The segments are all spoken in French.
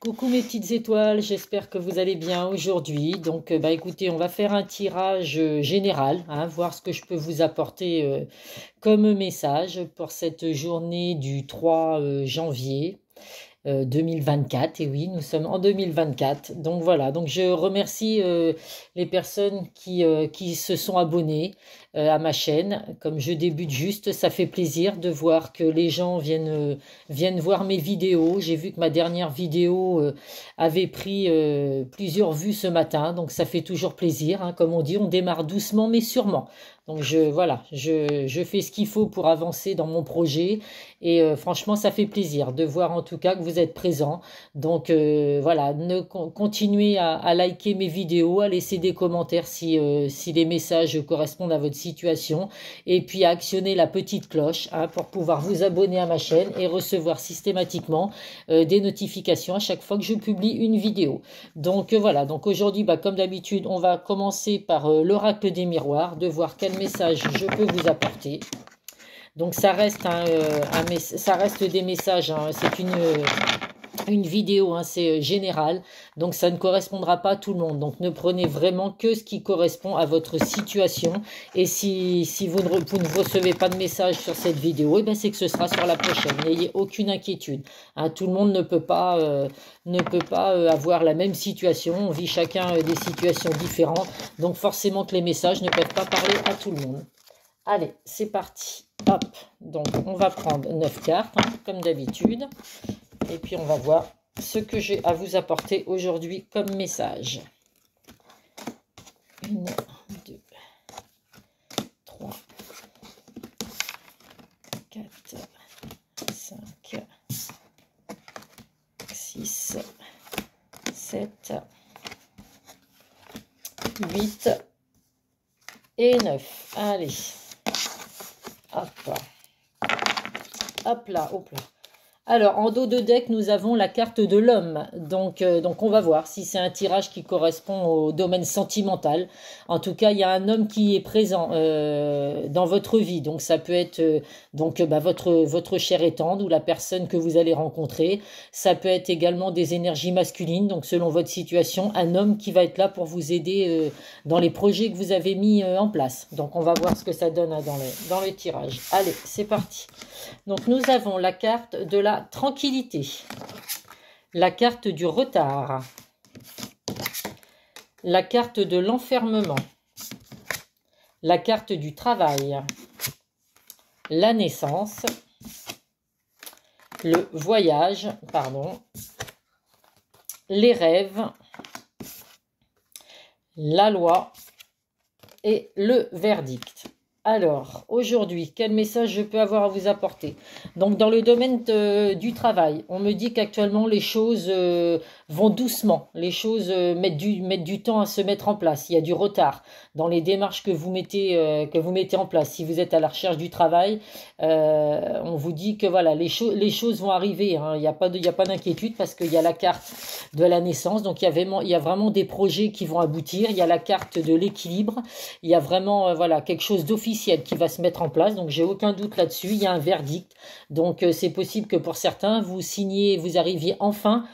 Coucou mes petites étoiles, j'espère que vous allez bien aujourd'hui. Donc, écoutez, on va faire un tirage général, hein, voir ce que je peux vous apporter comme message pour cette journée du 3 janvier 2024. Et oui, nous sommes en 2024. Donc voilà, donc je remercie les personnes qui se sont abonnées à ma chaîne. Comme je débute juste, ça fait plaisir de voir que les gens viennent voir mes vidéos. J'ai vu que ma dernière vidéo avait pris plusieurs vues ce matin, donc ça fait toujours plaisir, hein. Comme on dit, on démarre doucement mais sûrement. Donc voilà, je fais ce qu'il faut pour avancer dans mon projet et franchement ça fait plaisir de voir en tout cas que vous êtes présents. Donc voilà, continuez à liker mes vidéos, à laisser des commentaires si les messages correspondent à votre situation et puis à actionner la petite cloche, hein, pour pouvoir vous abonner à ma chaîne et recevoir systématiquement des notifications à chaque fois que je publie une vidéo. Donc voilà, donc aujourd'hui, comme d'habitude, on va commencer par l'oracle des miroirs, de voir quel message je peux vous apporter. Donc ça reste, ça reste des messages, hein, c'est une vidéo, hein, c'est général, donc ça ne correspondra pas à tout le monde. Donc ne prenez vraiment que ce qui correspond à votre situation. Et si vous ne recevez pas de message sur cette vidéo, et c'est que ce sera sur la prochaine. N'ayez aucune inquiétude, hein, tout le monde ne peut pas avoir la même situation. On vit chacun des situations différentes. Donc forcément que les messages ne peuvent pas parler à tout le monde. Allez, c'est parti. Hop, donc on va prendre 9 cartes, hein, comme d'habitude. Et puis on va voir ce que j'ai à vous apporter aujourd'hui comme message. 1, 2, 3, 4, 5, 6, 7, 8 et 9. Allez. Hop. Hop là, hop là. Alors, en dos de deck, nous avons la carte de l'homme. Donc, on va voir si c'est un tirage qui correspond au domaine sentimental. En tout cas, il y a un homme qui est présent dans votre vie. Donc, ça peut être votre chère et tendre ou la personne que vous allez rencontrer. Ça peut être également des énergies masculines. Donc, selon votre situation, un homme qui va être là pour vous aider dans les projets que vous avez mis en place. Donc, on va voir ce que ça donne, hein, dans le tirage. Allez, c'est parti. Donc, nous avons la carte de la tranquillité, la carte du retard, la carte de l'enfermement, la carte du travail, la naissance, le voyage, les rêves, la loi et le verdict. Alors, aujourd'hui, quel message je peux avoir à vous apporter? Donc, dans le domaine du travail, on me dit qu'actuellement, les choses vont doucement. Les choses mettent du temps à se mettre en place. Il y a du retard dans les démarches que vous mettez en place. Si vous êtes à la recherche du travail, on vous dit que voilà, les choses vont arriver, hein. Il n'y a pas d'inquiétude parce qu'il y a la carte de la naissance. Donc, il y a vraiment des projets qui vont aboutir. Il y a la carte de l'équilibre. Il y a vraiment quelque chose d'officiel qui va se mettre en place, donc j'ai aucun doute là-dessus. Il y a un verdict, donc c'est possible que pour certains vous arriviez enfin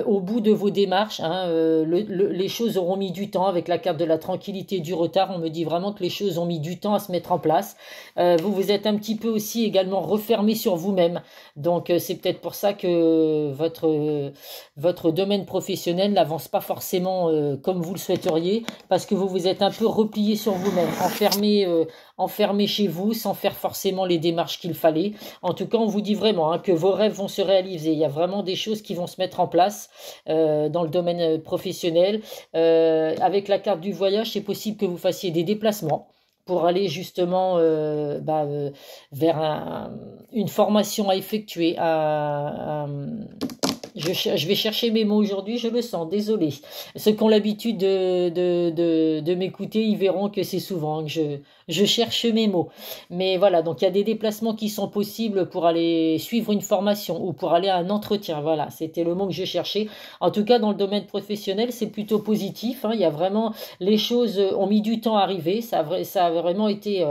au bout de vos démarches, hein. Les choses auront mis du temps avec la carte de la tranquillité et du retard. On me dit vraiment que les choses ont mis du temps à se mettre en place. Vous êtes un petit peu aussi également refermé sur vous-même. Donc c'est peut-être pour ça que votre domaine professionnel n'avance pas forcément comme vous le souhaiteriez, parce que vous vous êtes un peu replié sur vous-même, enfermé chez vous sans faire forcément les démarches qu'il fallait. En tout cas, on vous dit vraiment, hein, que vos rêves vont se réaliser. Il y a vraiment des choses qui vont se mettre en place dans le domaine professionnel. Avec la carte du voyage, c'est possible que vous fassiez des déplacements pour aller justement vers une formation à effectuer. Je vais chercher mes mots aujourd'hui, je le sens, désolé. Ceux qui ont l'habitude de m'écouter, ils verront que c'est souvent que je cherche mes mots. Mais voilà, donc il y a des déplacements qui sont possibles pour aller suivre une formation ou pour aller à un entretien. Voilà, c'était le mot que je cherchais. En tout cas, dans le domaine professionnel, c'est plutôt positif, hein. Il y a vraiment, les choses ont mis du temps à arriver. Ça a vraiment été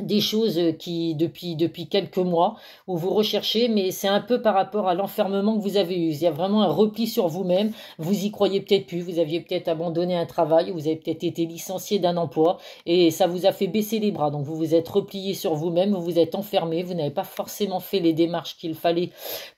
des choses qui depuis quelques mois où vous recherchez, mais c'est un peu par rapport à l'enfermement que vous avez eu. Il y a vraiment un repli sur vous-même. Vous y croyez peut-être plus. Vous aviez peut-être abandonné un travail, vous avez peut-être été licencié d'un emploi et ça vous a fait baisser les bras. Donc vous vous êtes replié sur vous-même, vous vous êtes enfermé. Vous n'avez pas forcément fait les démarches qu'il fallait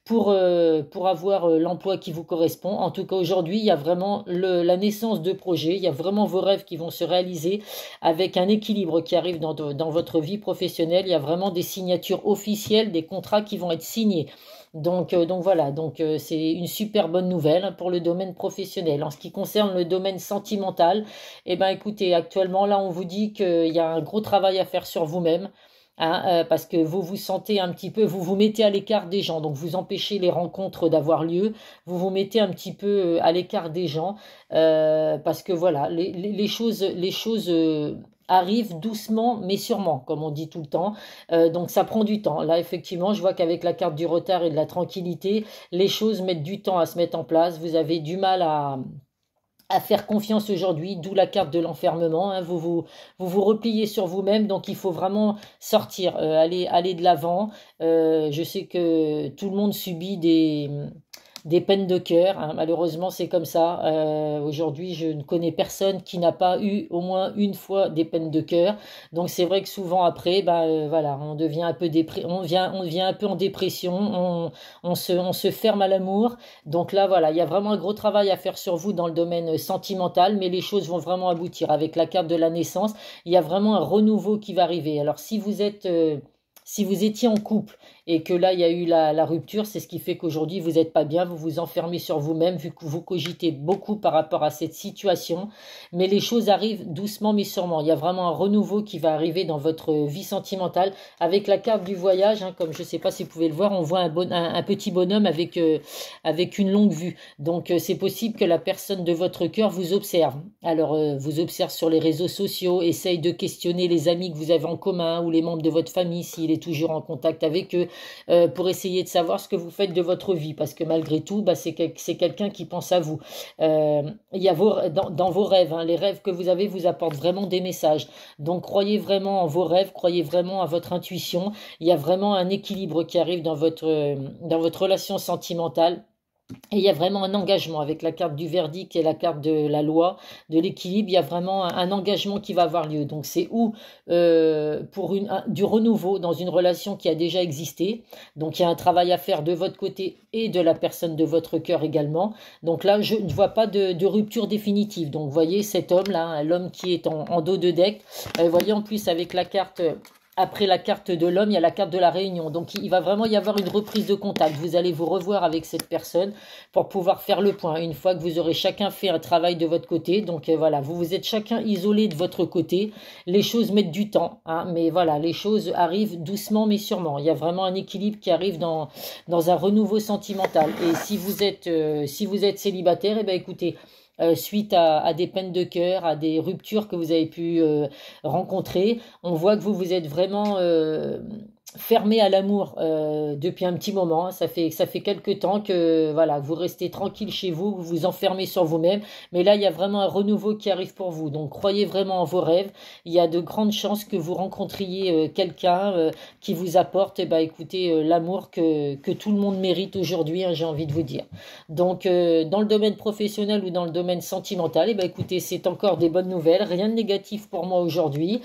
pour avoir l'emploi qui vous correspond. En tout cas, aujourd'hui, il y a vraiment la naissance de projets. Il y a vraiment vos rêves qui vont se réaliser avec un équilibre qui arrive dans votre vie professionnelle. Il y a vraiment des signatures officielles, des contrats qui vont être signés. Donc voilà, c'est une super bonne nouvelle hein, pour le domaine professionnel. En ce qui concerne le domaine sentimental, eh ben écoutez, actuellement là on vous dit qu'il y a un gros travail à faire sur vous-même. Hein, parce que vous vous sentez un petit peu, vous vous mettez à l'écart des gens, donc vous empêchez les rencontres d'avoir lieu, vous vous mettez un petit peu à l'écart des gens, parce que voilà, les choses arrivent doucement mais sûrement, comme on dit tout le temps. Donc ça prend du temps. Là, effectivement, je vois qu'avec la carte du retard et de la tranquillité, les choses mettent du temps à se mettre en place. Vous avez du mal à faire confiance aujourd'hui, d'où la carte de l'enfermement. Hein. Vous repliez sur vous-même, donc il faut vraiment sortir, aller de l'avant. Je sais que tout le monde subit des peines de cœur. Hein. Malheureusement, c'est comme ça. Aujourd'hui, je ne connais personne qui n'a pas eu au moins une fois des peines de cœur. Donc c'est vrai que souvent après, voilà, on devient un peu on vient un peu en dépression, on se ferme à l'amour. Donc là, voilà, il y a vraiment un gros travail à faire sur vous dans le domaine sentimental, mais les choses vont vraiment aboutir. Avec la carte de la naissance, il y a vraiment un renouveau qui va arriver. Alors si vous étiez en couple et que là, il y a eu la rupture, c'est ce qui fait qu'aujourd'hui, vous n'êtes pas bien, vous vous enfermez sur vous-même, vu que vous cogitez beaucoup par rapport à cette situation. Mais les choses arrivent doucement mais sûrement. Il y a vraiment un renouveau qui va arriver dans votre vie sentimentale. Avec la carte du voyage, hein, comme je ne sais pas si vous pouvez le voir, on voit un petit bonhomme avec une longue vue. Donc, c'est possible que la personne de votre cœur vous observe. Alors, vous observe sur les réseaux sociaux, essaye de questionner les amis que vous avez en commun ou les membres de votre famille, s'il est toujours en contact avec eux, pour essayer de savoir ce que vous faites de votre vie, parce que malgré tout, c'est quelqu'un qui pense à vous. Il y a dans vos rêves, hein, les rêves que vous avez vous apportent vraiment des messages. Donc croyez vraiment en vos rêves, croyez vraiment à votre intuition. Il y a vraiment un équilibre qui arrive dans votre relation sentimentale. Et il y a vraiment un engagement avec la carte du verdict et la carte de la loi, de l'équilibre. Il y a vraiment un engagement qui va avoir lieu. Donc c'est pour du renouveau dans une relation qui a déjà existé. Donc il y a un travail à faire de votre côté et de la personne de votre cœur également. Donc là, je ne vois pas de rupture définitive. Donc vous voyez cet homme-là, hein, l'homme qui est en dos de deck. Vous voyez en plus avec la carte... Après la carte de l'homme, il y a la carte de la réunion. Donc, il va vraiment y avoir une reprise de contact. Vous allez vous revoir avec cette personne pour pouvoir faire le point. Une fois que vous aurez chacun fait un travail de votre côté. Donc, voilà, vous êtes chacun isolé de votre côté. Les choses mettent du temps. Hein, mais voilà, les choses arrivent doucement mais sûrement. Il y a vraiment un équilibre qui arrive dans un renouveau sentimental. Et si vous êtes célibataire, eh bien, écoutez... suite à des peines de cœur, à des ruptures que vous avez pu rencontrer. On voit que vous êtes vraiment fermé à l'amour depuis un petit moment. Ça fait quelques temps que voilà, vous restez tranquille chez vous, vous vous enfermez sur vous-même. Mais là, il y a vraiment un renouveau qui arrive pour vous. Donc, croyez vraiment en vos rêves. Il y a de grandes chances que vous rencontriez quelqu'un qui vous apporte, écoutez, l'amour que tout le monde mérite aujourd'hui, hein, j'ai envie de vous dire. Donc, dans le domaine professionnel ou dans le domaine sentimental, écoutez, c'est encore des bonnes nouvelles. Rien de négatif pour moi aujourd'hui,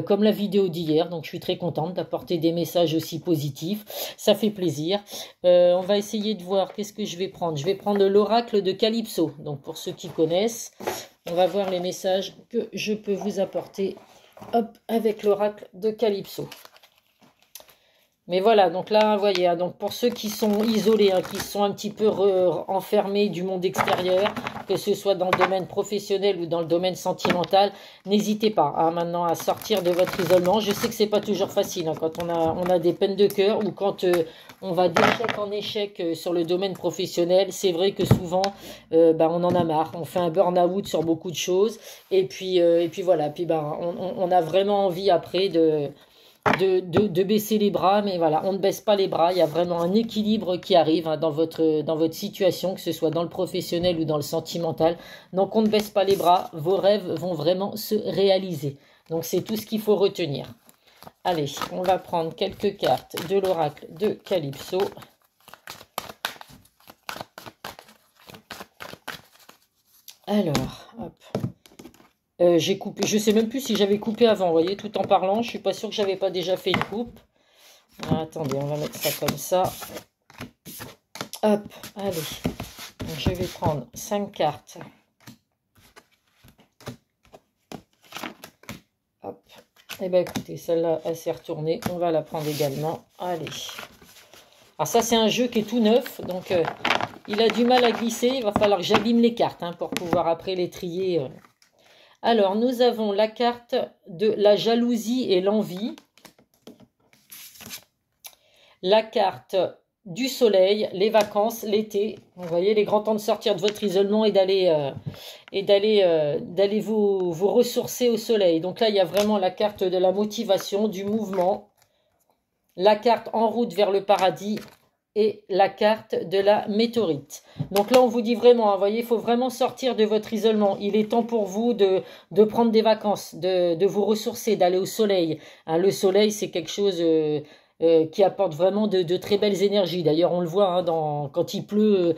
comme la vidéo d'hier. Donc, je suis très contente d'apporter des messages aussi positifs. Ça fait plaisir. On va essayer de voir qu'est-ce que je vais prendre. Je vais prendre l'oracle de Calypso. Donc, pour ceux qui connaissent, on va voir les messages que je peux vous apporter. Hop, avec l'oracle de Calypso. Mais voilà, donc là, vous voyez, hein, donc pour ceux qui sont isolés, hein, qui sont un petit peu enfermés du monde extérieur, que ce soit dans le domaine professionnel ou dans le domaine sentimental, n'hésitez pas hein, maintenant à sortir de votre isolement. Je sais que c'est pas toujours facile hein, quand on a des peines de cœur ou quand on va d'échec en échec sur le domaine professionnel. C'est vrai que souvent, on en a marre. On fait un burn-out sur beaucoup de choses. Et puis voilà, on a vraiment envie après de baisser les bras, mais voilà, on ne baisse pas les bras. Il y a vraiment un équilibre qui arrive hein, dans votre situation, que ce soit dans le professionnel ou dans le sentimental. Donc on ne baisse pas les bras, vos rêves vont vraiment se réaliser. Donc c'est tout ce qu'il faut retenir. Allez, on va prendre quelques cartes de l'oracle de Calypso. Alors, hop. J'ai coupé, je sais même plus si j'avais coupé avant, vous voyez, tout en parlant, je suis pas sûre que j'avais pas déjà fait une coupe. Alors, attendez, on va mettre ça comme ça. Hop, allez. Donc, je vais prendre 5 cartes. Hop. Et bien écoutez, celle-là, elle s'est retournée. On va la prendre également. Allez. Alors ça, c'est un jeu qui est tout neuf, donc il a du mal à glisser. Il va falloir que j'abîme les cartes pour pouvoir après les trier. Alors, nous avons la carte de la jalousie et l'envie. La carte du soleil, les vacances, l'été. Vous voyez, les grands temps de sortir de votre isolement et d'aller vous ressourcer au soleil. Donc là, il y a vraiment la carte de la motivation, du mouvement. La carte en route vers le paradis. Et la carte de la météorite. Donc là, on vous dit vraiment, vous voyez, il faut vraiment sortir de votre isolement. Il est temps pour vous de prendre des vacances, de vous ressourcer, d'aller au soleil. Le soleil, c'est quelque chose qui apporte vraiment de très belles énergies. D'ailleurs, on le voit quand il pleut,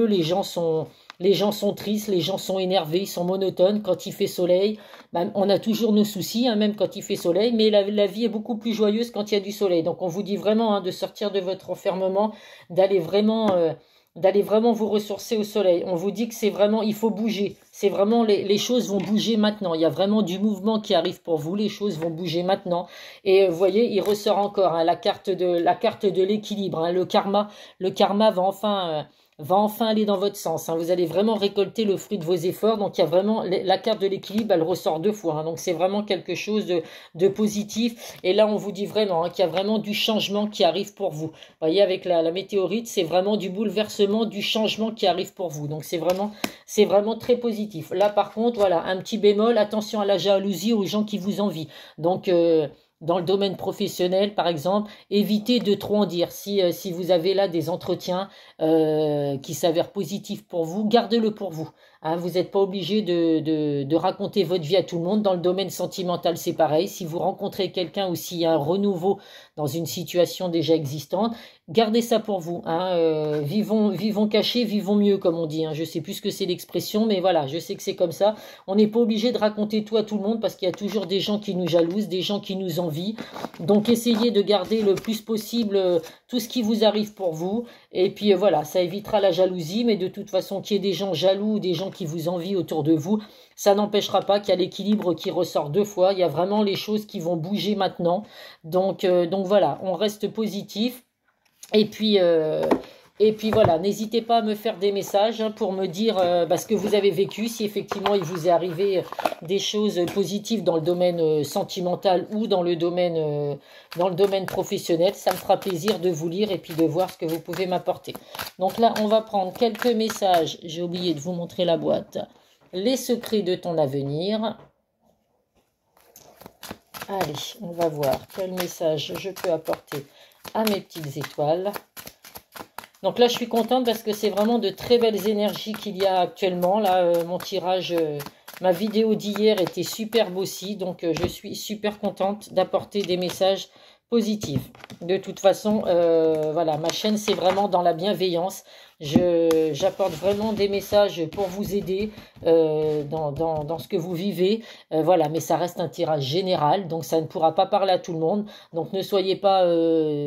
les gens sont tristes, les gens sont énervés, ils sont monotones. Quand il fait soleil, on a toujours nos soucis, même quand il fait soleil, mais la vie est beaucoup plus joyeuse quand il y a du soleil. Donc on vous dit vraiment de sortir de votre enfermement, d'aller vraiment vous ressourcer au soleil. On vous dit que c'est vraiment, il faut bouger. C'est vraiment, les choses vont bouger maintenant. Il y a vraiment du mouvement qui arrive pour vous. Les choses vont bouger maintenant. Et vous voyez, il ressort encore la carte de l'équilibre. Le karma va enfin aller dans votre sens. Vous allez vraiment récolter le fruit de vos efforts. Donc, il y a vraiment la carte de l'équilibre, elle ressort 2 fois. Donc, c'est vraiment quelque chose de positif. Et là, on vous dit vraiment qu'il y a vraiment du changement qui arrive pour vous. Vous voyez, avec la météorite, c'est vraiment du bouleversement, du changement qui arrive pour vous. Donc, c'est vraiment très positif. Là, par contre, voilà, un petit bémol. Attention à la jalousie, aux gens qui vous envient. Donc, dans le domaine professionnel, par exemple, évitez de trop en dire. Si vous avez là des entretiens qui s'avèrent positifs pour vous, gardez-le pour vous. Vous n'êtes pas obligé de raconter votre vie à tout le monde. Dans le domaine sentimental, c'est pareil. Si vous rencontrez quelqu'un ou s'il y a un renouveau dans une situation déjà existante, gardez ça pour vous. Vivons cachés, vivons mieux, comme on dit. Je ne sais plus ce que c'est l'expression, mais voilà, je sais que c'est comme ça. On n'est pas obligé de raconter tout à tout le monde parce qu'il y a toujours des gens qui nous jalousent, des gens qui nous envient. Donc, essayez de garder le plus possible tout ce qui vous arrive pour vous. Et puis, voilà, ça évitera la jalousie. Mais de toute façon, qu'il y ait des gens jaloux, des gens qui vous envient autour de vous, ça n'empêchera pas qu'il y a l'équilibre qui ressort 2 fois. Il y a vraiment les choses qui vont bouger maintenant. Donc voilà, on reste positif. Et puis voilà, n'hésitez pas à me faire des messages pour me dire ce que vous avez vécu, si effectivement il vous est arrivé des choses positives dans le domaine sentimental ou dans le domaine professionnel. Ça me fera plaisir de vous lire et puis de voir ce que vous pouvez m'apporter. Donc là, on va prendre quelques messages. J'ai oublié de vous montrer la boîte. Les secrets de ton avenir. Allez, on va voir quel message je peux apporter à mes petites étoiles. Donc là, je suis contente parce que c'est vraiment de très belles énergies qu'il y a actuellement. Là, mon tirage, ma vidéo d'hier était superbe aussi. Donc, je suis super contente d'apporter des messages positifs. De toute façon, voilà, ma chaîne, c'est vraiment dans la bienveillance. J'apporte vraiment des messages pour vous aider dans ce que vous vivez. Voilà, mais ça reste un tirage général, donc ça ne pourra pas parler à tout le monde. Donc ne soyez pas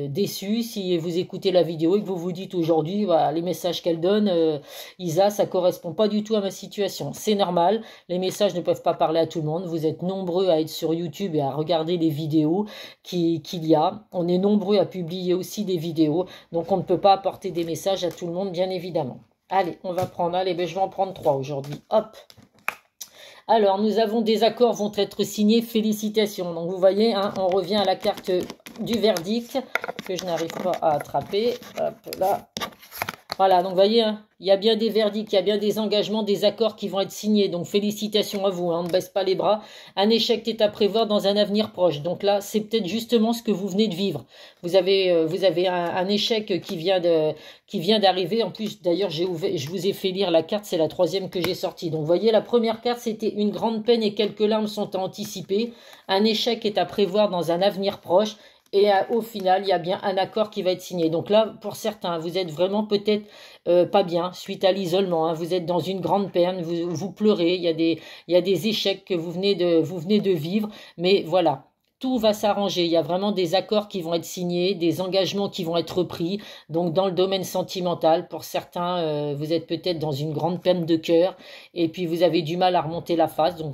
déçus si vous écoutez la vidéo et que vous vous dites aujourd'hui, voilà, les messages qu'elle donne, Isa, ça correspond pas du tout à ma situation. C'est normal, les messages ne peuvent pas parler à tout le monde. Vous êtes nombreux à être sur YouTube et à regarder les vidéos qu'il y a. On est nombreux à publier aussi des vidéos, donc on ne peut pas apporter des messages à tout le monde, bien évidemment. Allez, on va prendre, je vais en prendre 3 aujourd'hui. Hop. Alors, nous avons des accords vont être signés. Félicitations. Donc, vous voyez, on revient à la carte du verdict que je n'arrive pas à attraper. Hop là. Voilà, donc vous voyez, hein, il y a bien des verdicts, il y a bien des engagements, des accords qui vont être signés. Donc félicitations à vous, hein, on ne baisse pas les bras. Un échec est à prévoir dans un avenir proche. Donc là, c'est peut-être justement ce que vous venez de vivre. Vous avez un échec qui vient d'arriver. En plus, d'ailleurs, je vous ai fait lire la carte, c'est la troisième que j'ai sortie. Donc vous voyez, la première carte, c'était une grande peine et quelques larmes sont à anticiper. Un échec est à prévoir dans un avenir proche. Et au final, il y a bien un accord qui va être signé. Donc là, pour certains, vous êtes vraiment peut-être pas bien suite à l'isolement, hein. Vous êtes dans une grande peine, vous pleurez, il y a des échecs que vous venez de vivre. Mais voilà, tout va s'arranger. Il y a vraiment des accords qui vont être signés, des engagements qui vont être pris. Donc dans le domaine sentimental, pour certains, vous êtes peut-être dans une grande peine de cœur et puis vous avez du mal à remonter la face. Donc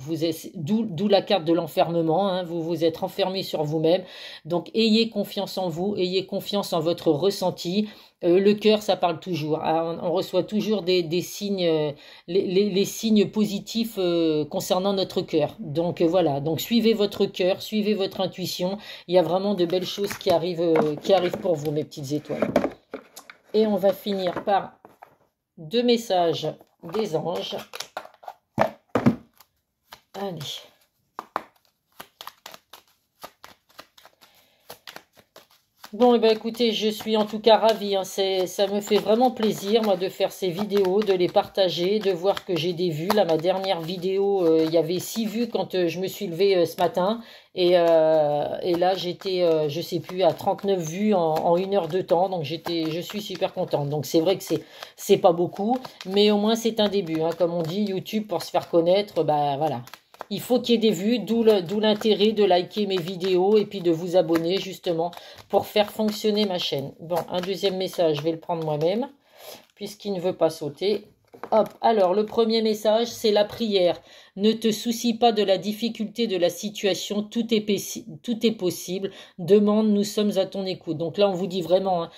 d'où la carte de l'enfermement, hein. Vous vous êtes enfermé sur vous-même. Donc ayez confiance en vous, ayez confiance en votre ressenti. Le cœur, ça parle toujours, hein. On reçoit toujours des signes, les signes positifs concernant notre cœur. Donc voilà, donc suivez votre cœur, suivez votre intuition. Il y a vraiment de belles choses qui arrivent pour vous, mes petites étoiles. Et on va finir par deux messages des anges. Allez. Bon, eh ben, écoutez, je suis en tout cas ravie, hein. Ça me fait vraiment plaisir, moi, de faire ces vidéos, de les partager, de voir que j'ai des vues. Là, ma dernière vidéo, il y avait 6 vues quand je me suis levée ce matin. Et là, j'étais, je sais plus, à 39 vues en 1 heure de temps. Donc, je suis super contente. Donc, c'est vrai que c'est pas beaucoup, mais au moins, c'est un début, hein. Comme on dit, YouTube, pour se faire connaître, bah voilà. Il faut qu'il y ait des vues, d'où l'intérêt de liker mes vidéos et puis de vous abonner justement pour faire fonctionner ma chaîne. Bon, un deuxième message, je vais le prendre moi-même puisqu'il ne veut pas sauter. Hop, alors le premier message, c'est la prière. Ne te soucie pas de la difficulté de la situation, tout est possible. Demande, nous sommes à ton écoute. Donc là, on vous dit vraiment, hein,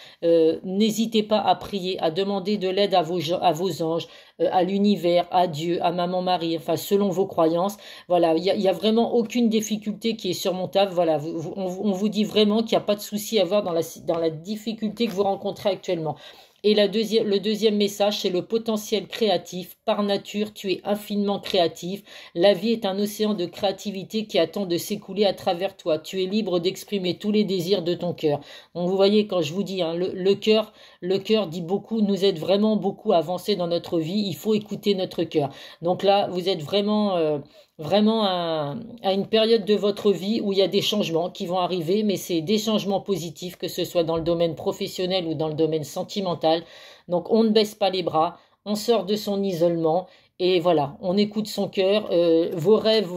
n'hésitez pas à prier, à demander de l'aide à vos anges, à l'univers, à Dieu, à Maman Marie, enfin selon vos croyances. Voilà, il y a vraiment aucune difficulté qui est surmontable. Voilà, on vous dit vraiment qu'il n'y a pas de souci à avoir dans la difficulté que vous rencontrez actuellement. Et le deuxième message, c'est le potentiel créatif. Par nature, tu es infiniment créatif. La vie est un océan de créativité qui attend de s'écouler à travers toi. Tu es libre d'exprimer tous les désirs de ton cœur. Donc vous voyez, quand je vous dis, hein, le cœur dit beaucoup, nous aide vraiment beaucoup à avancer dans notre vie. Il faut écouter notre cœur. Donc là, vous êtes vraiment à une période de votre vie où il y a des changements qui vont arriver, mais c'est des changements positifs, que ce soit dans le domaine professionnel ou dans le domaine sentimental. Donc on ne baisse pas les bras, on sort de son isolement et voilà, on écoute son cœur, vos rêves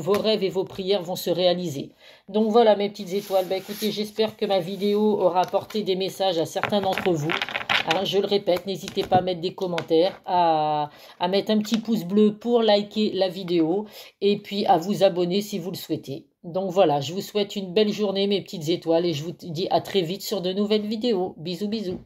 et vos prières vont se réaliser. Donc voilà mes petites étoiles, bah, écoutez, j'espère que ma vidéo aura apporté des messages à certains d'entre vous. Hein, je le répète, n'hésitez pas à mettre des commentaires, à mettre un petit pouce bleu pour liker la vidéo et puis à vous abonner si vous le souhaitez. Donc voilà, je vous souhaite une belle journée mes petites étoiles et je vous dis à très vite sur de nouvelles vidéos. Bisous bisous.